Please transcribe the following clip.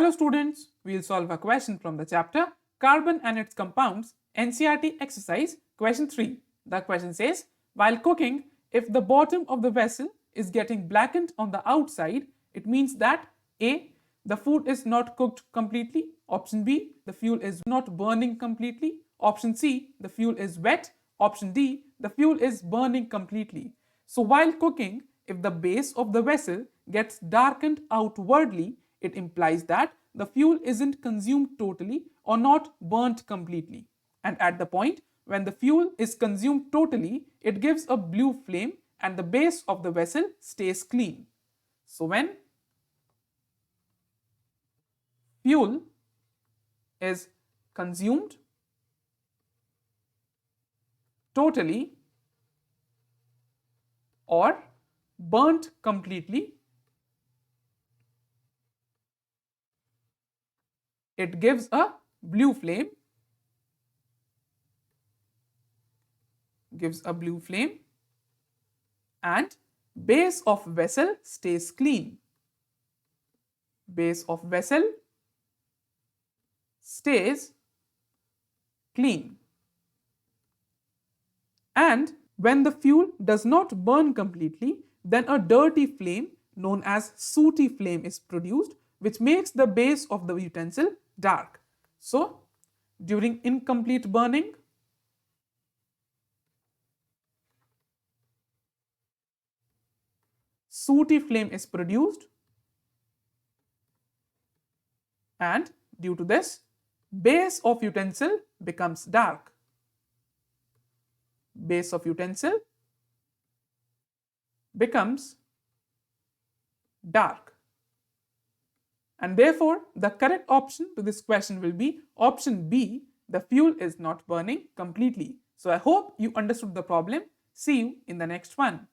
Hello students, we'll solve a question from the chapter Carbon and its Compounds, NCERT exercise, question 3. The question says, while cooking, if the bottom of the vessel is getting blackened on the outside, it means that A. The food is not cooked completely. Option B. The fuel is not burning completely. Option C. The fuel is wet. Option D. The fuel is burning completely. So while cooking, if the base of the vessel gets darkened outwardly, it implies that the fuel isn't consumed totally or not burnt completely. And at the point when the fuel is consumed totally, it gives a blue flame and the base of the vessel stays clean. So when fuel is consumed totally or burnt completely, it gives a blue flame, and base of vessel stays clean. Base of vessel stays clean. And when the fuel does not burn completely, then a dirty flame known as sooty flame is produced, which makes the base of the utensil dark. So, during incomplete burning, sooty flame is produced, and due to this, base of utensil becomes dark. Base of utensil becomes dark. And therefore, the correct option to this question will be option B, the fuel is not burning completely. So I hope you understood the problem. See you in the next one.